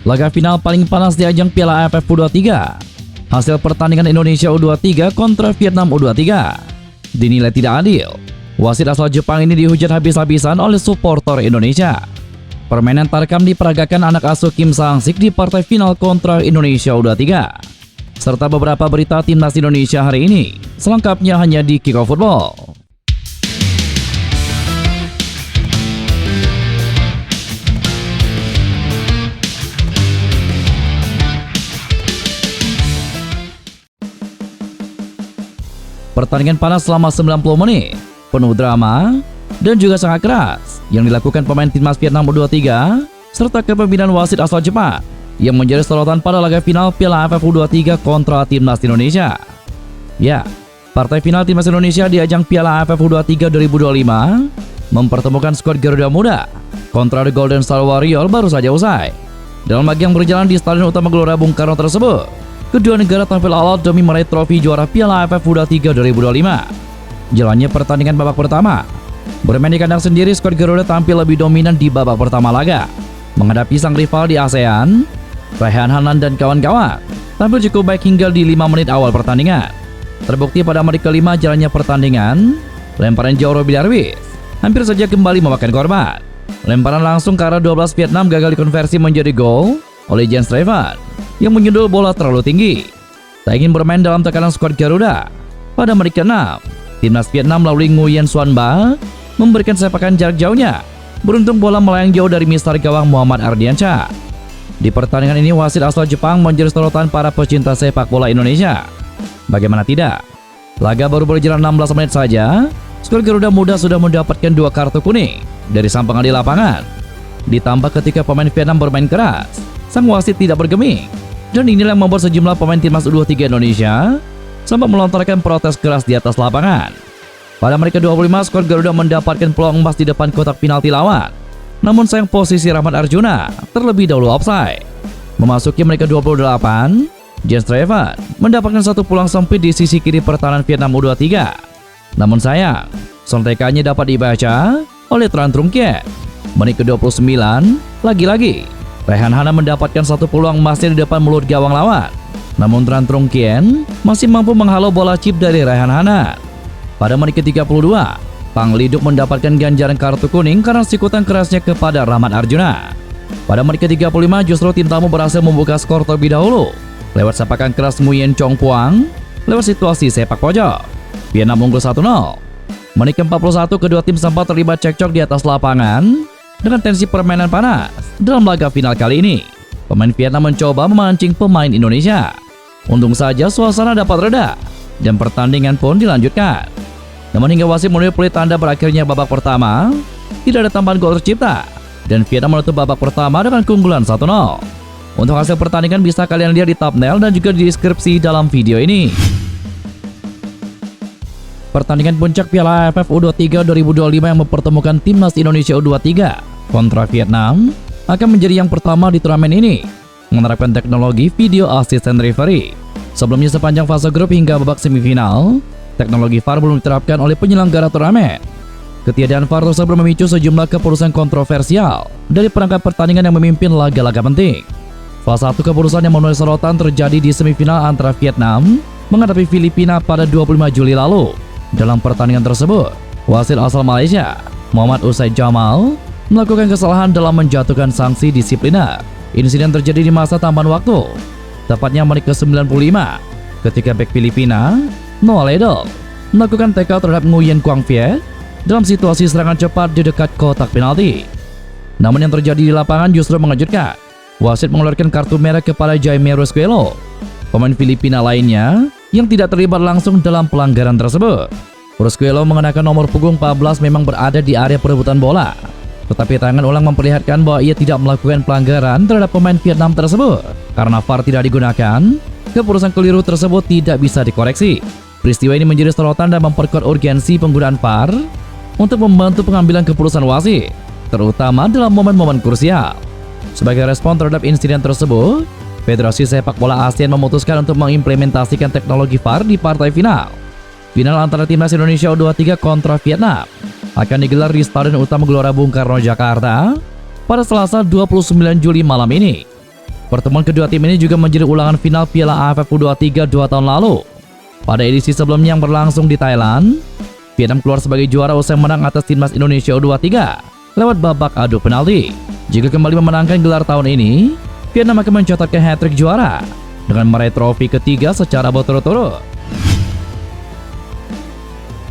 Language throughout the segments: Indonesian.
Laga final paling panas di ajang Piala AFF U23. Hasil pertandingan Indonesia U23 kontra Vietnam U23 dinilai tidak adil. Wasit asal Jepang ini dihujat habis-habisan oleh supporter Indonesia. Permainan tarkam diperagakan anak asuh Kim Sang-sik di partai final kontra Indonesia U23. Serta beberapa berita timnas Indonesia hari ini. Selengkapnya hanya di Kickoff Football. Pertandingan panas selama 90 menit, penuh drama, dan juga sangat keras yang dilakukan pemain timnas Vietnam U23 serta kepemimpinan wasit asal Jepang yang menjadi sorotan pada laga final Piala AFF U23 kontra timnas Indonesia. Ya, partai final timnas Indonesia di ajang Piala AFF U23 2025 mempertemukan skuad Garuda Muda kontra The Golden Star Warrior baru saja usai. Dalam laga yang berjalan di Stadion Utama Gelora Bung Karno tersebut, kedua negara tampil all-out demi meraih trofi juara Piala AFF U23 2025. Jalannya pertandingan babak pertama. Bermain di kandang sendiri, skuad Garuda tampil lebih dominan di babak pertama laga. Menghadapi sang rival di ASEAN, Raihan Hanan dan kawan-kawan tampil cukup baik hingga di 5 menit awal pertandingan. Terbukti pada menit kelima jalannya pertandingan, lemparan jauh Roby Darwis hampir saja kembali memakan korban. Lemparan langsung ke arah 12 Vietnam gagal dikonversi menjadi gol oleh Jens Treven yang menyundul bola terlalu tinggi. Tak ingin bermain dalam tekanan skuad Garuda, pada menit ke-6, timnas Vietnam melalui Nguyen Xuan Ba memberikan sepakan jarak jauhnya. Beruntung bola melayang jauh dari mistar gawang Muhammad Ardiansyah. Di pertandingan ini, wasit asal Jepang menjadi sorotan para pecinta sepak bola Indonesia. Bagaimana tidak? Laga baru berjalan 16 menit saja, skuad Garuda Muda sudah mendapatkan 2 kartu kuning dari sang pengadil lapangan. Ditambah ketika pemain Vietnam bermain keras, sang wasit tidak bergeming. Dan inilah yang membuat sejumlah pemain timnas U23 Indonesia sempat melontarkan protes keras di atas lapangan. Pada menit ke-25, skuad Garuda mendapatkan peluang emas di depan kotak penalti lawan. Namun sayang posisi Rahmat Arjuna terlebih dahulu offside. Memasuki menit ke-28, Jens Treven mendapatkan satu peluang sempit di sisi kiri pertahanan Vietnam U23. Namun sayang, sontekannya dapat dibaca oleh Tran Trung Kiat. Menit ke-29, lagi-lagi Raihan Hanan mendapatkan satu peluang emasnya di depan mulut gawang lawan. Namun Tran Trung Kiat masih mampu menghalau bola chip dari Raihan Hanan. Pada menit ke-32, Pang Liduk mendapatkan ganjaran kartu kuning karena sikutan kerasnya kepada Rahmat Arjuna. Pada menit ke-35, justru tim tamu berhasil membuka skor terlebih dahulu lewat sepakan keras Nguyen Chong Puang lewat situasi sepak pojok. Vietnam unggul 1-0. Menit ke-41, kedua tim sempat terlibat cekcok di atas lapangan dengan tensi permainan panas. Dalam laga final kali ini, pemain Vietnam mencoba memancing pemain Indonesia. Untung saja suasana dapat reda dan pertandingan pun dilanjutkan. Namun hingga wasit menunjuk peluit tanda berakhirnya babak pertama, tidak ada tambahan gol tercipta dan Vietnam menutup babak pertama dengan keunggulan 1-0. Untuk hasil pertandingan bisa kalian lihat di thumbnail dan juga di deskripsi dalam video ini. Pertandingan puncak Piala AFF U23 2025 yang mempertemukan timnas Indonesia U23 kontra Vietnam akan menjadi yang pertama di turnamen ini menerapkan teknologi video assistant referee. Sebelumnya sepanjang fase grup hingga babak semifinal, teknologi VAR belum diterapkan oleh penyelenggara turnamen. Ketiadaan VAR tersebut memicu sejumlah keputusan kontroversial dari perangkat pertandingan yang memimpin laga-laga penting. Salah satu keputusan yang menuai sorotan terjadi di semifinal antara Vietnam menghadapi Filipina pada 25 Juli lalu. Dalam pertandingan tersebut, wasit asal Malaysia, Muhammad Usaid Jamal, melakukan kesalahan dalam menjatuhkan sanksi disipliner. Insiden terjadi di masa tambahan waktu, tepatnya menit ke-95, ketika bek Filipina, Noah Ledel, melakukan tackle terhadap Nguyen Quang Viet dalam situasi serangan cepat di dekat kotak penalti. Namun yang terjadi di lapangan justru mengejutkan. Wasit mengeluarkan kartu merah kepada Jaime Rosquelo, pemain Filipina lainnya yang tidak terlibat langsung dalam pelanggaran tersebut. Rosquelo mengenakan nomor punggung 14 memang berada di area perebutan bola, tetapi tangan ulang memperlihatkan bahwa ia tidak melakukan pelanggaran terhadap pemain Vietnam tersebut. Karena VAR tidak digunakan, keputusan keliru tersebut tidak bisa dikoreksi. Peristiwa ini menjadi sorotan dan memperkuat urgensi penggunaan VAR untuk membantu pengambilan keputusan wasit, terutama dalam momen-momen krusial. Sebagai respon terhadap insiden tersebut, Federasi Sepak Bola ASEAN memutuskan untuk mengimplementasikan teknologi VAR di partai final. Final antara timnas Indonesia U23 kontra Vietnam akan digelar di Stadion Utama Gelora Bung Karno, Jakarta pada Selasa 29 Juli malam ini. Pertemuan kedua tim ini juga menjadi ulangan final Piala AFF U23 2 tahun lalu. Pada edisi sebelumnya yang berlangsung di Thailand, Vietnam keluar sebagai juara usai menang atas timnas Indonesia U23 lewat babak adu penalti. Jika kembali memenangkan gelar tahun ini, Vietnam akan mencatatkan hat-trick juara dengan meraih trofi ketiga secara berturut-turut.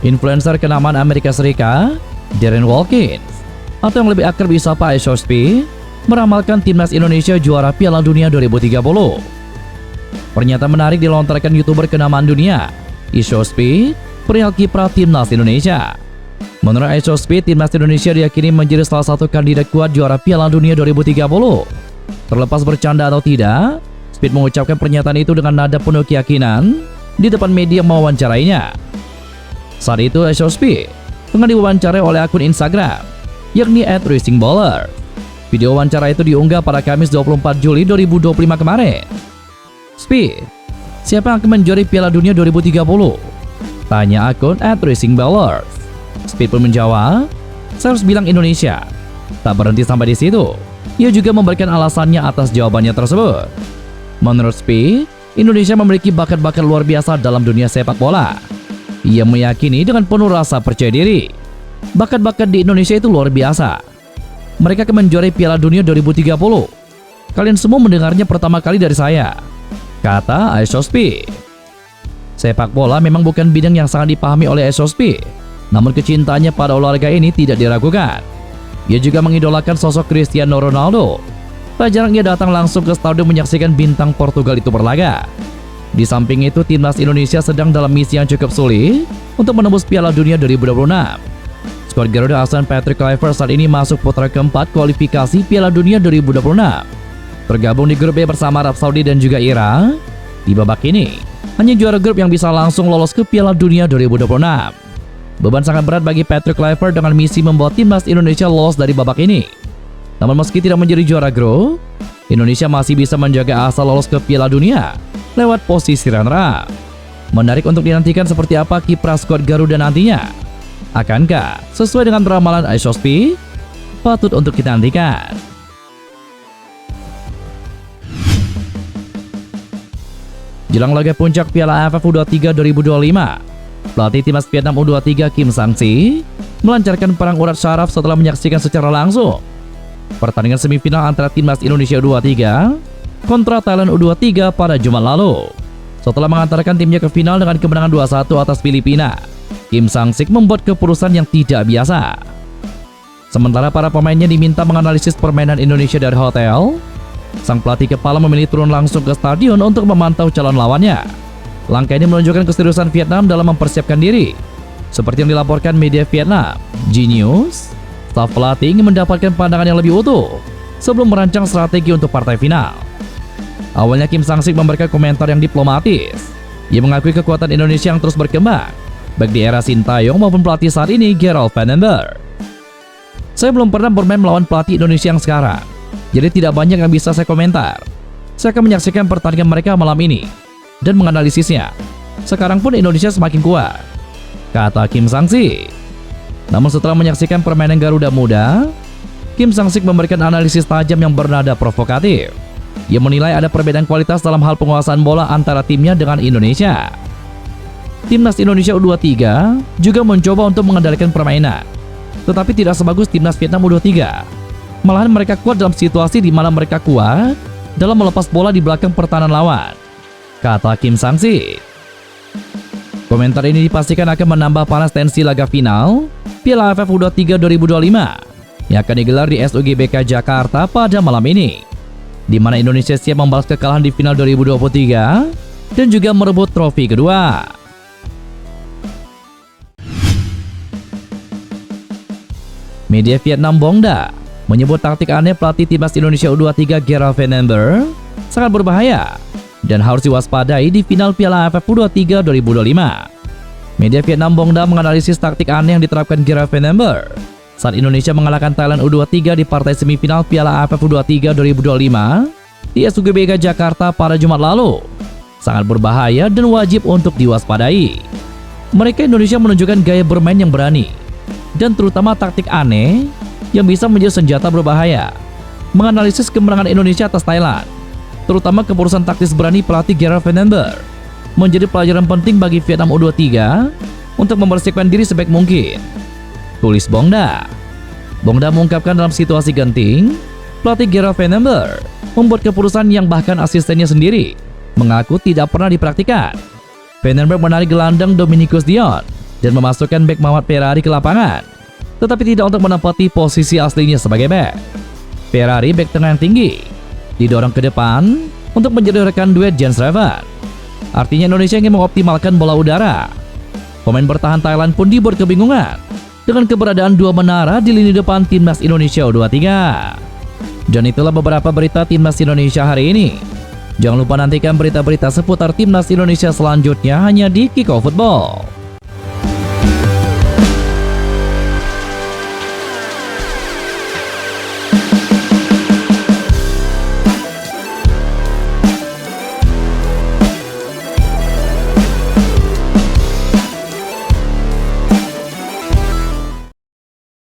Influencer kenamaan Amerika Serikat, Darren Watkins, atau yang lebih akrab disapa Ice meramalkan timnas Indonesia juara Piala Dunia 2030. Pernyataan menarik dilontarkan YouTuber kenamaan dunia, Ice perihal kiprah timnas Indonesia. Menurut Ice, timnas Indonesia diyakini menjadi salah satu kandidat kuat juara Piala Dunia 2030. Terlepas bercanda atau tidak, Speed mengucapkan pernyataan itu dengan nada penuh keyakinan di depan media yang mewawancarainya. Saat itu Ice tengah diwawancarai oleh akun Instagram, yakni @racingballer. Video wawancara itu diunggah pada Kamis 24 Juli 2025 kemarin. Speed, siapa yang akan menjuarai Piala Dunia 2030? Tanya akun @racingballer. Speed pun menjawab, saya harus bilang Indonesia. Tak berhenti sampai di situ, ia juga memberikan alasannya atas jawabannya tersebut. Menurut Speed, Indonesia memiliki bakat-bakat luar biasa dalam dunia sepak bola. Ia meyakini dengan penuh rasa percaya diri, bakat-bakat di Indonesia itu luar biasa. Mereka akan menjuarai Piala Dunia 2030. Kalian semua mendengarnya pertama kali dari saya, kata Ice. Sepak bola memang bukan bidang yang sangat dipahami oleh Ice, namun kecintaannya pada olahraga ini tidak diragukan. Ia juga mengidolakan sosok Cristiano Ronaldo. Tak jarang ia datang langsung ke stadion menyaksikan bintang Portugal itu berlaga. Di samping itu, timnas Indonesia sedang dalam misi yang cukup sulit untuk menembus Piala Dunia 2026. Skuad Garuda asuhan Patrick Kluivert saat ini masuk putaran keempat kualifikasi Piala Dunia 2026. Tergabung di grup B bersama Arab Saudi dan juga Irak. Di babak ini, hanya juara grup yang bisa langsung lolos ke Piala Dunia 2026. Beban sangat berat bagi Patrick Kluivert dengan misi membawa timnas Indonesia lolos dari babak ini. Namun meski tidak menjadi juara grup, Indonesia masih bisa menjaga asa lolos ke Piala Dunia lewat posisi runner-up. Menarik untuk dinantikan seperti apa kiprah skuad Garuda nantinya. Akankah sesuai dengan ramalan Ice? Patut untuk kita nantikan. Jelang laga puncak Piala AFF U23 2025, pelatih timnas Vietnam U23 Kim Sang-si melancarkan perang urat syaraf setelah menyaksikan secara langsung pertandingan semifinal antara timnas Indonesia U23 kontra Thailand U23 pada Jumat lalu. Setelah mengantarkan timnya ke final dengan kemenangan 2-1 atas Filipina, Kim Sang-sik membuat keputusan yang tidak biasa. Sementara para pemainnya diminta menganalisis permainan Indonesia dari hotel, sang pelatih kepala memilih turun langsung ke stadion untuk memantau calon lawannya. Langkah ini menunjukkan keseriusan Vietnam dalam mempersiapkan diri. Seperti yang dilaporkan media Vietnam, Genius, staf pelatih ingin mendapatkan pandangan yang lebih utuh sebelum merancang strategi untuk partai final. Awalnya Kim Sang-sik memberikan komentar yang diplomatis. Ia mengakui kekuatan Indonesia yang terus berkembang, baik di era Sintayong maupun pelatih saat ini Gerald Van den Berg. Saya belum pernah bermain melawan pelatih Indonesia yang sekarang, jadi tidak banyak yang bisa saya komentar. Saya akan menyaksikan pertandingan mereka malam ini dan menganalisisnya. Sekarang pun Indonesia semakin kuat, kata Kim Sang-sik. Namun setelah menyaksikan permainan Garuda Muda, Kim Sang-sik memberikan analisis tajam yang bernada provokatif. Ia menilai ada perbedaan kualitas dalam hal penguasaan bola antara timnya dengan Indonesia. Timnas Indonesia U23 juga mencoba untuk mengendalikan permainan, tetapi tidak sebagus timnas Vietnam U23. Malahan mereka kuat dalam situasi di mana mereka kuat dalam melepas bola di belakang pertahanan lawan, kata Kim Sang-sik. Komentar ini dipastikan akan menambah panas tensi laga final Piala AFF U23 2025 yang akan digelar di SUGBK Jakarta pada malam ini, di mana Indonesia siap membalas kekalahan di final 2023 dan juga merebut trofi kedua. Media Vietnam Bongda menyebut taktik aneh pelatih timnas Indonesia U23 Gerald Van den Berg sangat berbahaya dan harus diwaspadai di final Piala AFF U23 2025. Media Vietnam Bongda menganalisis taktik aneh yang diterapkan Gerald Van den Berg saat Indonesia mengalahkan Thailand U23 di partai semifinal Piala AFF U23 2025 di SUGBK Jakarta pada Jumat lalu. Sangat berbahaya dan wajib untuk diwaspadai. Mereka Indonesia menunjukkan gaya bermain yang berani dan terutama taktik aneh yang bisa menjadi senjata berbahaya. Menganalisis kemenangan Indonesia atas Thailand, terutama keputusan taktis berani pelatih Gerard Vandenberg, menjadi pelajaran penting bagi Vietnam U23 untuk mempersiapkan diri sebaik mungkin. Tulis Bongda. Bongda mengungkapkan dalam situasi genting, pelatih Gerard Vandenberg membuat keputusan yang bahkan asistennya sendiri mengaku tidak pernah dipraktikkan. Vandenberg menarik gelandang Dominikus Dion dan memasukkan bek Muhammad Ferrari ke lapangan, tetapi tidak untuk menempati posisi aslinya sebagai bek. Ferrari, bek tengah yang tinggi, didorong ke depan untuk menjadi rekan duet Jens Raven. Artinya Indonesia ingin mengoptimalkan bola udara. Pemain bertahan Thailand pun dibuat kebingungan dengan keberadaan dua menara di lini depan timnas Indonesia U23. Dan itulah beberapa berita timnas Indonesia hari ini. Jangan lupa nantikan berita-berita seputar timnas Indonesia selanjutnya hanya di Kickoff Football.